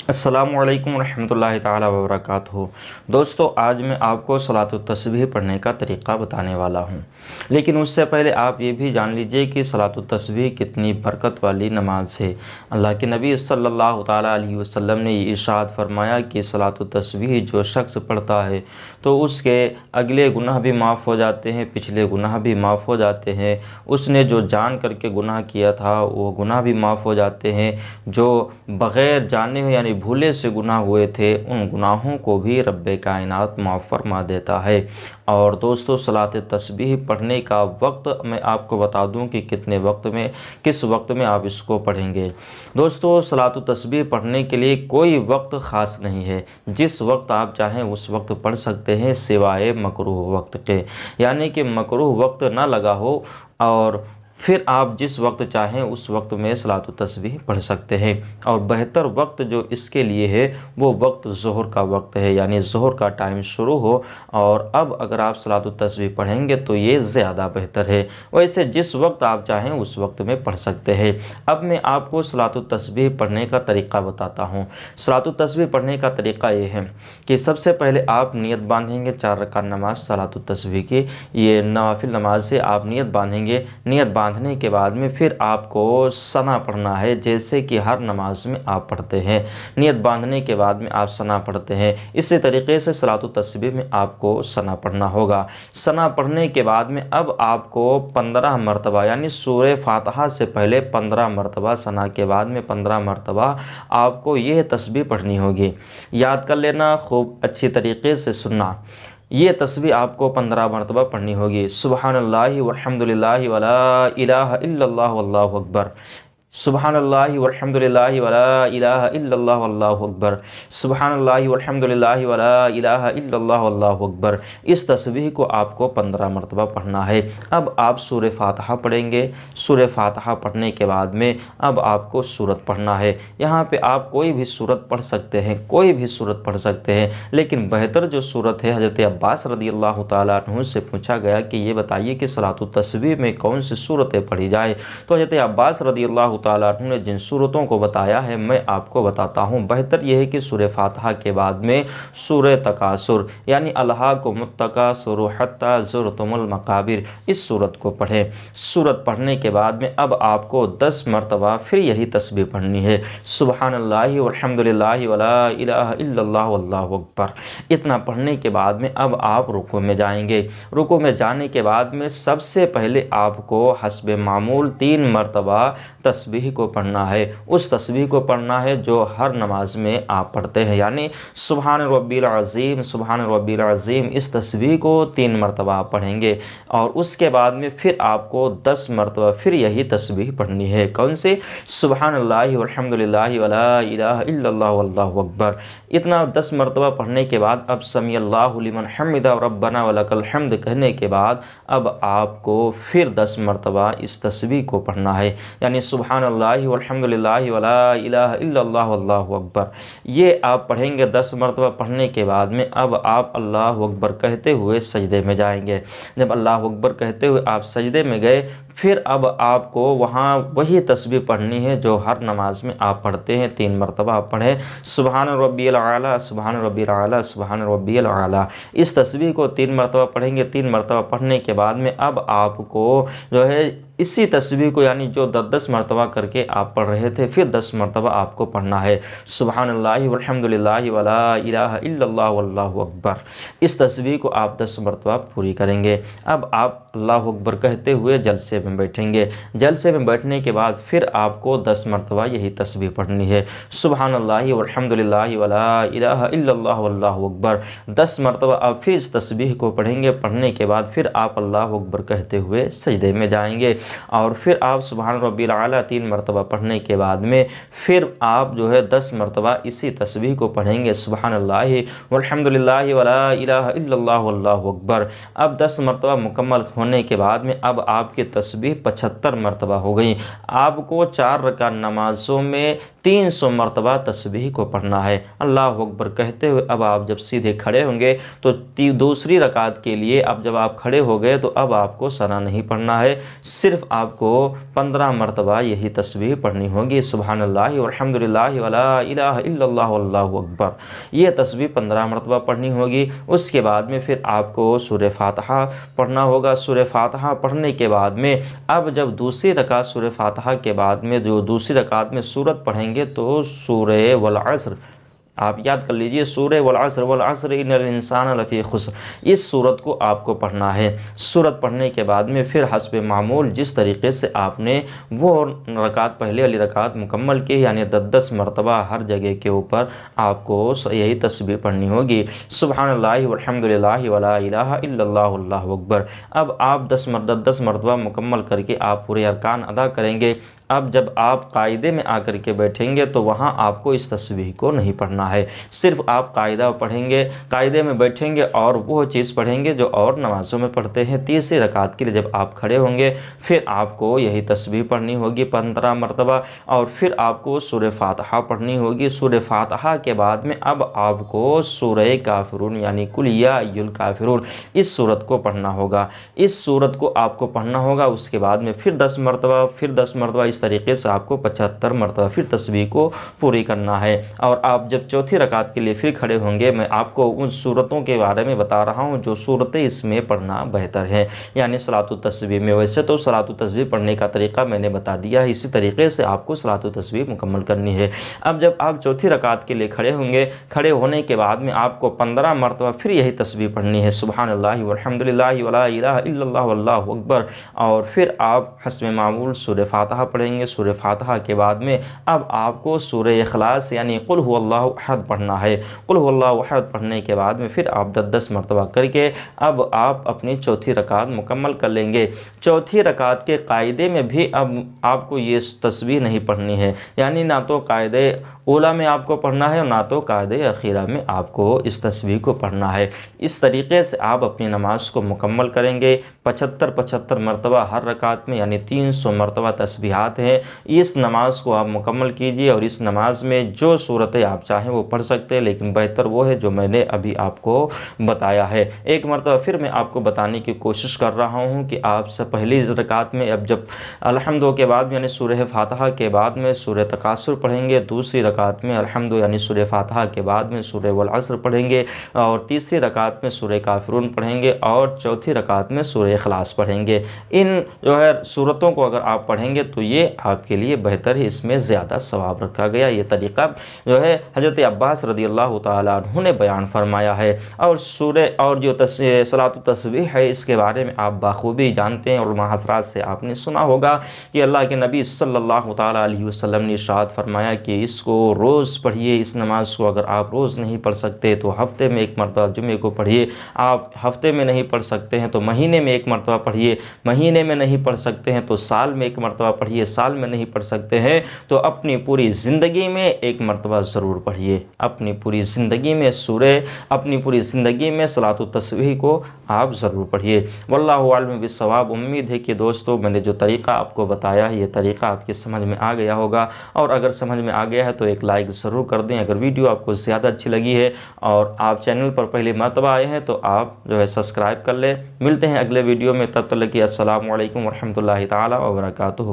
अस्सलामु अलैकुम रहमतुल्लाहि ताला व बरकातुहू। दोस्तों, आज मैं आपको सलातुत तस्बीह पढ़ने का तरीक़ा बताने वाला हूँ। लेकिन उससे पहले आप ये भी जान लीजिए कि सलातुत तस्बीह कितनी बरकत वाली नमाज है। अल्लाह के नबी सल्लल्लाहु ताला अलैहि वसल्लम ने ये इरशाद फरमाया कि सलातुत तस्बीह जो शख्स पढ़ता है तो उसके अगले गुनाह भी माफ़ हो जाते हैं, पिछले गुनाह भी माफ़ हो जाते हैं। उसने जो जान करके गुनाह किया था वो गुनाह भी माफ़ हो जाते हैं। जो बग़ैर जाने हुए यानी भूले से गुनाह हुए थे उन गुनाहों को भी रब्बे कायनात माफ़ फरमा देता है। और दोस्तों, सलात तस्बीह पढ़ने का वक्त मैं आपको बता दूं कि किस वक्त में आप इसको पढ़ेंगे। दोस्तों, सलात तस्बीह पढ़ने के लिए कोई वक्त ख़ास नहीं है। जिस वक्त आप चाहें उस वक्त पढ़ सकते हैं सिवाय मकरूह वक्त के, यानी कि मकरूह वक्त ना लगा हो और फिर आप जिस वक्त चाहें उस वक्त में सलात तस्बीह पढ़ सकते हैं। और बेहतर वक्त जो इसके लिए है वो वक्त ज़ोहर का वक्त है, यानी ज़ोहर का टाइम शुरू हो और अब अगर आप सलात तस्बीह पढ़ेंगे तो ये ज़्यादा बेहतर है। वैसे जिस वक्त आप चाहें उस वक्त में पढ़ सकते हैं। अब मैं आपको सलात तस्बीह पढ़ने का तरीक़ा बताता हूँ। सलात तस्बीह पढ़ने का तरीक़ा ये है कि सबसे पहले आप नियत बांधेंगे 4 रकात नमाज सलात तस्बीह की, ये नवाफिल नमाज से आप नियत बांधेंगे। नियत बांधने के बाद में फिर आपको सना पढ़ना है, जैसे कि हर नमाज में आप पढ़ते हैं। नियत बांधने के बाद में आप सना पढ़ते हैं। इसी तरीके से सलात तस्बीह में आपको सना पढ़ना होगा। सना पढ़ने के बाद में अब आपको 15 मरतबा यानी सूरह फातिहा से पहले 15 मरतबा, सना के बाद में 15 मरतबा आपको यह तस्बीह पढ़नी होगी। याद कर लेना, खूब अच्छी तरीके से सुनना। ये तस्बीह आपको 15 मरतबा पढ़नी होगी। सुबहानल्लाहि वल्हम्दुलिल्लाहि वला इलाहा इल्लल्लाह वल्लाहु अकबर। सुबहानल्लाहि वल्हम्दुलिल्लाहि वला इलाहा इल्लल्लाह वल्लाहु अकबर। सुबहानल्लाहि वल्हम्दुलिल्लाहि वला इलाहा इल्लल्लाह वल्लाहु अकबर। इस तस्बीह को आपको 15 मरतबा पढ़ना है। अब आप सूरह फातिहा पढ़ेंगे। सूरह फातिहा पढ़ने के बाद में अब आपको सूरत पढ़ना है। यहाँ पे आप कोई भी सूरत पढ़ सकते हैं, कोई भी सूरत पढ़ सकते हैं, लेकिन बेहतर जो सूरत है, हज़रत अब्बास रज़ियल्लाहु ताला अन्हु से पूछा गया कि ये बताइए कि सलातुत तस्बीह में कौन सी सूरतें पढ़ी जाए। तो हज़रत अब्बास रज़ियल्लाहु ताला अन्हु ने जिन सूरतों को बताया है मैं आपको बताता हूँ। बेहतर यह है कि सूरह फातिहा के बाद में सूरह तकासुर यानी अलहाकुमुत तकासुर हत्ता ज़ुरतुमुल मकाबिर, इस सूरत को पढ़ें। सूरत पढ़ने के बाद में अब आपको 10 मरतबा फिर यही तस्बीह पढ़नी है। सुबहानल्लाहि वल्हम्दुलिल्लाहि वला इलाहा इल्लल्लाह वल्लाहु अकबर। इतना पढ़ने के बाद में अब आप रुकू में जाएंगे। रुकू में जाने के बाद में सबसे पहले आपको हस्बे मामूल 3 मरतबा तस्बीह को पढ़ना है। उस तस्बीह को पढ़ना है जो हर नमाज में आप पढ़ते हैं, यानी सुबहान रब्बिल अज़ीम, सुबहान रब्बिल अज़ीम। इस तस्बीह को 3 मरतबा आप पढ़ेंगे और उसके बाद में फिर आपको 10 मरतबा फिर यही तस्बीह पढ़नी है। कौन सी? सुबहानल्लाहि वल्हम्दुलिल्लाहि वला इलाहा इल्लल्लाह वल्लाहु अकबर। इतना 10 मरतबा पढ़ने के बाद अब समी अल्लाहु लिमन हमिदा रब्बना वलकल हम्द कहने के बाद अब आपको फिर 10 मरतबा इस तस्बीह को पढ़ना है, यानी सुबहानल्लाहि वल्हम्दुलिल्लाहि वला इलाहा इल्लल्लाह वल्लाहु अकबर। ये आप पढ़ेंगे। 10 मरतबा पढ़ने के बाद में अब आप अल्लाहु अकबर कहते हुए सजदे में जाएंगे। जब अल्लाहु अकबर कहते हुए आप सजदे में गए, फिर अब आपको वहाँ वही तस्बीह पढ़नी है जो हर नमाज में आप पढ़ते हैं। 3 मरतबा आप पढ़ें, सुबहान रब्बियल आला, सुबहान रब्बियल आला, सुबहान रब्बियल आला। इस तस्बीह को 3 मरतबा पढ़ेंगे। 3 मरतबा पढ़ने के बाद में अब आपको जो है इसी तस्बीह को, यानी जो 10-10 मरतबा करके आप पढ़ रहे थे, फिर 10 मरतबा आपको पढ़ना है। सुबहानल्लाहि वल्हम्दुलिल्लाहि वला इलाहा इल्लल्लाह वल्लाहु अकबर। इस तस्बीह को आप 10 मरतबा पूरी करेंगे। अब आप अल्लाहु अकबर कहते हुए जलसे में बैठेंगे। जलसे में बैठने के बाद फिर आपको 10 मरतबा यही तस्बीह पढ़नी है। सुबहानल्लाहि वल्हम्दुलिल्लाहि वला इलाहा इल्लल्लाह वल्लाहु अकबर। 10 मरतबा आप फिर इस तस्बीह को पढ़ेंगे। पढ़ने के बाद फिर आप अल्लाहु अकबर कहते हुए सजदे में जाएंगे और फिर आप सुबहान रब्बिल आला 3 मरतबा पढ़ने के बाद में फिर आप जो है 10 मरतबा इसी तस्बीह को पढ़ेंगे। सुबहानल्लाहि वल्हम्दुलिल्लाहि वला इलाहा इल्लल्लाह वल्लाहु अकबर। अब 10 मरतबा मुकम्मल होने के बाद में अब आपकी तस्बीह 75 मरतबा हो गई। आपको 4 रकात नमाज़ों में 300 मरतबा तस्बीह को पढ़ना है। अल्लाह अकबर कहते हुए अब आप जब सीधे खड़े होंगे तो दूसरी रकात के लिए अब जब आप खड़े हो गए तो अब आपको सना नहीं पढ़ना है, सिर्फ आपको 15 मरतबा यही तस्बीह पढ़नी होगी, सुबहानल्लाह वल्हम्दुलिल्लाह वला इलाहा इल्लल्लाह वल्लाहु अकबर। ये तस्बीह 15 मरतबा पढ़नी होगी। उसके बाद में फिर आपको सूरह फातिहा पढ़ना होगा। सूरह फातिहा पढ़ने के बाद में अब जब दूसरी रकात सूरह फातिहा के बाद में जो दूसरी रकात में सूरत पढ़ेंगे तो सूरह वल अस्र, आप याद कर लीजिए, सूरह वल अस्र इन्नल इंसान लफ़ी खुस्र, इस सूरत को आपको पढ़ना है। सूरत पढ़ने के बाद में फिर हस्ब मामूल जिस तरीक़े से आपने वो रकात पहले वाली रकात मुकम्मल की, यानी 10 मरतबा हर जगह के ऊपर आपको यही तस्बीह पढ़नी होगी, सुबहानल्लाहि वल्हम्दुलिल्लाहि वला इलाहा इल्लल्लाह वल्लाहु अकबर। अब आप 10 मरतबा मुकम्मल करके आप पूरे अरकान अदा करेंगे। अब जब आप कायदे में आकर के बैठेंगे तो वहाँ आपको इस तस्बीह को नहीं पढ़ना है, सिर्फ आप कायदा पढ़ेंगे, कायदे में बैठेंगे और वो चीज़ पढ़ेंगे जो और नमाज़ों में पढ़ते हैं। तीसरी रकात के लिए जब आप खड़े होंगे फिर आपको यही तस्बीह पढ़नी होगी 15 मरतबा, और फिर आपको सूरह फातिहा पढ़नी होगी। सूरह फातिहा के बाद में अब आपको सूरह काफिरून यानी कुल या अय्युल काफिरून, इस सूरत को पढ़ना होगा। इस सूरत को आपको पढ़ना होगा। उसके बाद में फिर 10 मरतबा, फिर 10 मरतबा, इस तरीके से आपको 75 मरतबा फिर तस्बीह को पूरी करना है। और आप जब चौथी रकात के लिए फिर खड़े होंगे, मैं आपको उन सूरतों के बारे में बता रहा हूँ जो सूरतें इसमें पढ़ना बेहतर है, यानी सलातुत तस्बीह में। वैसे तो सलातुत तस्बीह पढ़ने का तरीका मैंने बता दिया है, इसी तरीके से आपको सलातुत तस्बीह मुकम्मल करनी है। अब जब आप चौथी रकात के लिए खड़े होंगे, खड़े होने के बाद में आपको 15 मरतबा फिर यही तस्बीह पढ़नी है, सुबहानल्लाहि वल्हम्दुलिल्लाहि वला इलाहा इल्लल्लाह वल्लाहु अकबर। और फिर आप हस्ब मामूल सूरह फातिहा पढ़ेंगे। सूरह फातिहा के बाद में अब आपको सूरह इखलास यानी कुल हुवल्लाहु अहद पढ़ना है। कुल हुवल्लाहु अहद पढ़ने के बाद में फिर आप 10 मरतबा करके अब आप अपनी चौथी रकात मुकम्मल कर लेंगे। चौथी रकात के कायदे में भी अब आपको ये तस्बीह नहीं पढ़नी है, यानी ना तो कायदे ओला में आपको पढ़ना है और ना तो कायदे अखीरा में आपको इस तस्बीह को पढ़ना है। इस तरीके से आप अपनी नमाज को मुकम्मल करेंगे। 75 मरतबा हर रकात में, यानी 300 मरतबा तस्बीहात हैं। इस नमाज को आप मुकम्मल कीजिए और इस नमाज में जो सूरतें आप चाहें वो पढ़ सकते हैं, लेकिन बेहतर वो है जो मैंने अभी आपको बताया है। एक मरतबा फिर मैं आपको बताने की कोशिश कर रहा हूँ कि आपसे पहली रकात में अब जब अल्हम्दु के बाद यानी सूरह फातिहा के बाद में सूरह तकासुर पढ़ेंगे, दूसरी रकात में अल्हम्दु यानी सूरह फातिहा के बाद में सूरह वल अस्र पढ़ेंगे, और तीसरी रकात में सूरह काफिरून पढ़ेंगे, और चौथी रकात में सूरह इखलास पढ़ेंगे। इन जो है सूरतों को अगर आप पढ़ेंगे तो ये आपके लिए बेहतर है, इसमें ज़्यादा सवाब रखा गया। ये तरीक़ा जो है हज़रत अब्बास रज़ियल्लाहु ताला अन्हु ने बयान फरमाया है। और सूरह और जो सलातुत तस्बीह है इसके बारे में आप बाखूबी जानते हैं, और हज़रात से आपने सुना होगा कि अल्लाह के नबी सल्लल्लाहु ताला अलैहि वसल्लम ने इरशाद फरमाया कि इसको रोज़ पढ़िए। इस नमाज को अगर आप रोज़ नहीं पढ़ सकते तो हफ्ते में एक मरतबा जुमे को पढ़िए। आप हफ्ते में नहीं पढ़ सकते हैं तो महीने में एक मरतबा पढ़िए। महीने में नहीं पढ़ सकते हैं तो साल में एक मरतबा पढ़िए। साल में नहीं पढ़ सकते हैं तो अपनी पूरी ज़िंदगी में एक मरतबा ज़रूर पढ़िए। अपनी पूरी ज़िंदगी में अपनी पूरी ज़िंदगी में सलातुत तस्बीह को आप ज़रूर पढ़िए। वल्लाहु आलिम बिस्सवाब। उम्मीद है कि दोस्तों मैंने जो तरीक़ा आपको बताया है ये तरीक़ा आपकी समझ में आ गया होगा, और अगर समझ में आ गया है तो एक लाइक ज़रूर कर दें। अगर वीडियो आपको ज़्यादा अच्छी लगी है और आप चैनल पर पहली मरतबा आए हैं तो आप जो है सब्सक्राइब कर लें। मिलते हैं अगले वीडियो में, तब तक के अस्सलामु अलैकुम वरहमतुल्लाहि ताला व बरकातुहू।